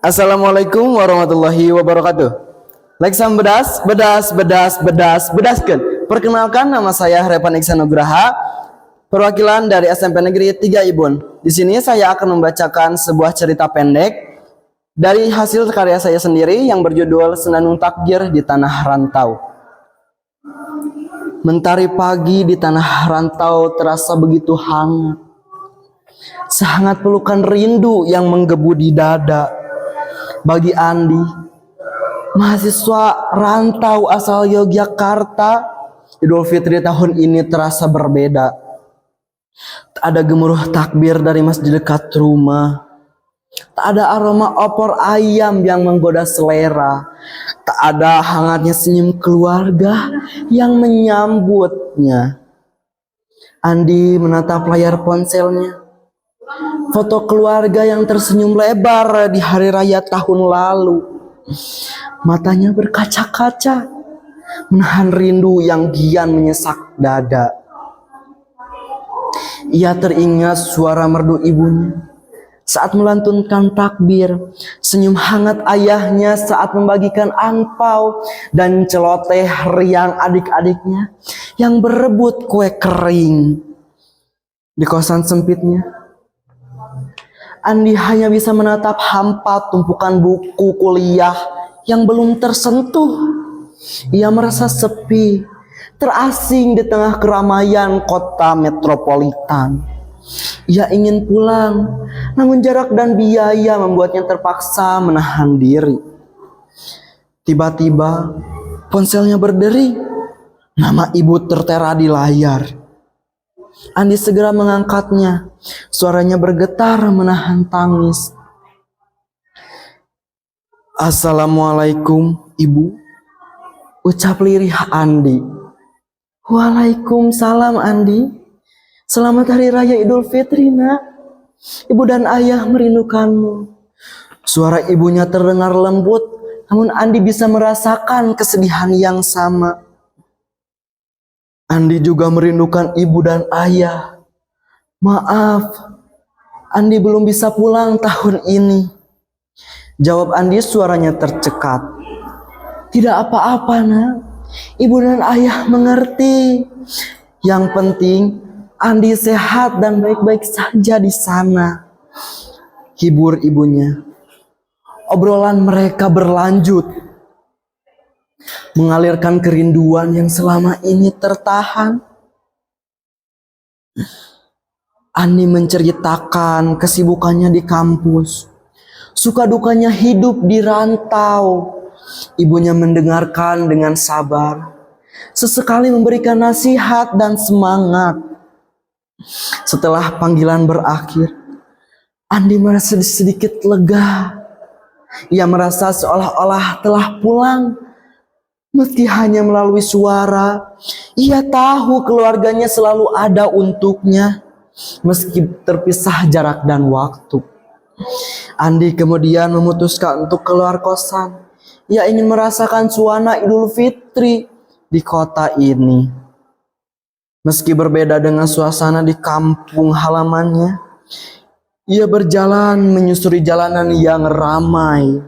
Assalamualaikum warahmatullahi wabarakatuh. Leksam bedaskan. Perkenalkan, nama saya Revan Iksan Nugraha, perwakilan dari SMP Negeri 3 Ibun. Di sini saya akan membacakan sebuah cerita pendek dari hasil karya saya sendiri yang berjudul Senandung Takbir di Tanah Rantau. Mentari pagi di tanah rantau terasa begitu hangat. Sehangat pelukan rindu yang menggebu di dada. Bagi Andi, mahasiswa rantau asal Yogyakarta, Idul Fitri tahun ini terasa berbeda. Tak ada gemuruh takbir dari masjid dekat rumah. Tak ada aroma opor ayam yang menggoda selera. Tak ada hangatnya senyum keluarga yang menyambutnya. Andi menatap layar ponselnya. Foto keluarga yang tersenyum lebar di hari raya tahun lalu. Matanya berkaca-kaca, menahan rindu yang kian menyesak dada. Ia teringat suara merdu ibunya saat melantunkan takbir, senyum hangat ayahnya saat membagikan angpau, dan celoteh riang adik-adiknya yang berebut kue kering. Di kosan sempitnya, Andi hanya bisa menatap hampa tumpukan buku kuliah yang belum tersentuh. Ia merasa sepi, terasing di tengah keramaian kota metropolitan. Ia ingin pulang, namun jarak dan biaya membuatnya terpaksa menahan diri. Tiba-tiba ponselnya berdering. Nama ibu tertera di layar. Andi segera mengangkatnya. Suaranya bergetar menahan tangis. "Assalamualaikum, Ibu," ucap lirih Andi. "Waalaikumsalam, Andi. Selamat Hari Raya Idul Fitri, Nak. Ibu dan ayah merindukanmu." Suara ibunya terdengar lembut, namun Andi bisa merasakan kesedihan yang sama. Andi juga merindukan ibu dan ayah. "Maaf, Andi belum bisa pulang tahun ini," jawab Andi, suaranya tercekat. "Tidak apa-apa, Nak. Ibu dan ayah mengerti. Yang penting Andi sehat dan baik-baik saja di sana," hibur ibunya. Obrolan mereka berlanjut, mengalirkan kerinduan yang selama ini tertahan. Andi menceritakan kesibukannya di kampus, suka dukanya hidup di rantau. Ibunya mendengarkan dengan sabar, sesekali memberikan nasihat dan semangat. Setelah panggilan berakhir, Andi merasa sedikit lega. Ia merasa seolah-olah telah pulang. Meski hanya melalui suara, ia tahu keluarganya selalu ada untuknya, meski terpisah jarak dan waktu. Andi kemudian memutuskan untuk keluar kosan. Ia ingin merasakan suasana Idul Fitri di kota ini. Meski berbeda dengan suasana di kampung halamannya, ia berjalan menyusuri jalanan yang ramai,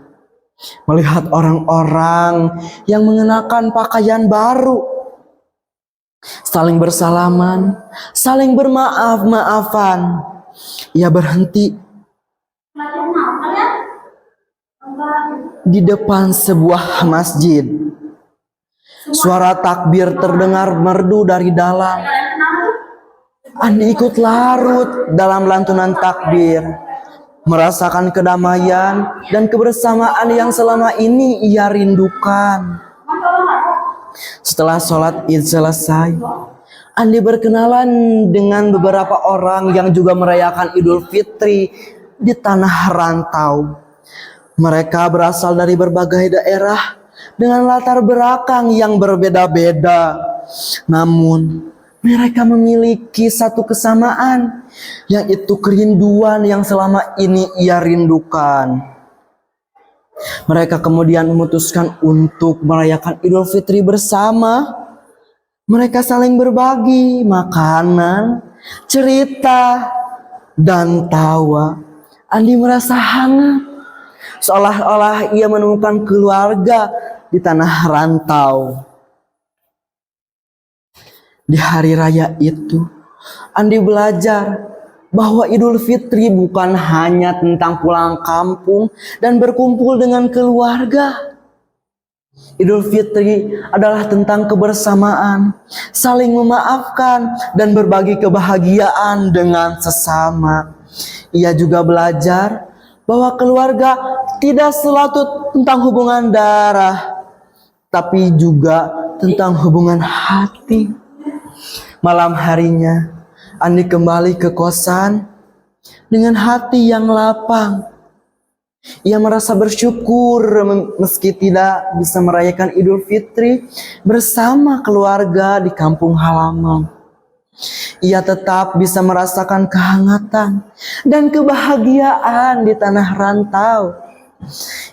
melihat orang-orang yang mengenakan pakaian baru, saling bersalaman, saling bermaaf-maafan. Ia berhenti di depan sebuah masjid. Suara takbir terdengar merdu dari dalam. Andi ikut larut dalam lantunan takbir, merasakan kedamaian dan kebersamaan yang selama ini ia rindukan. Setelah sholat Id selesai, Andi berkenalan dengan beberapa orang yang juga merayakan Idul Fitri di tanah rantau. Mereka berasal dari berbagai daerah dengan latar belakang yang berbeda-beda. Namun mereka memiliki satu kesamaan, yaitu kerinduan yang selama ini ia rindukan. Mereka kemudian memutuskan untuk merayakan Idul Fitri bersama. Mereka saling berbagi makanan, cerita, dan tawa. Andi merasa hangat, seolah-olah ia menemukan keluarga di tanah rantau. Di hari raya itu, Andi belajar bahwa Idul Fitri bukan hanya tentang pulang kampung dan berkumpul dengan keluarga. Idul Fitri adalah tentang kebersamaan, saling memaafkan, dan berbagi kebahagiaan dengan sesama. Ia juga belajar bahwa keluarga tidak selalu tentang hubungan darah, tapi juga tentang hubungan hati. Malam harinya, Andi kembali ke kosan dengan hati yang lapang. Ia merasa bersyukur meski tidak bisa merayakan Idul Fitri bersama keluarga di kampung halaman. Ia tetap bisa merasakan kehangatan dan kebahagiaan di tanah rantau.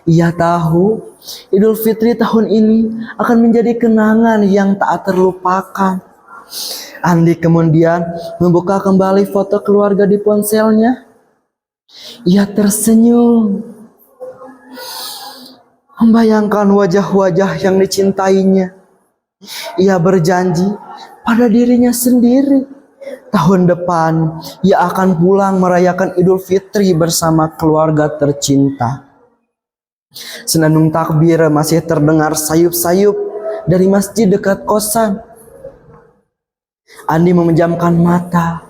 Ia tahu Idul Fitri tahun ini akan menjadi kenangan yang tak terlupakan. Andi kemudian membuka kembali foto keluarga di ponselnya. Ia tersenyum, membayangkan wajah-wajah yang dicintainya. Ia berjanji pada dirinya sendiri, tahun depan ia akan pulang merayakan Idul Fitri bersama keluarga tercinta. Senandung takbir masih terdengar sayup-sayup dari masjid dekat kosan. Andi memejamkan mata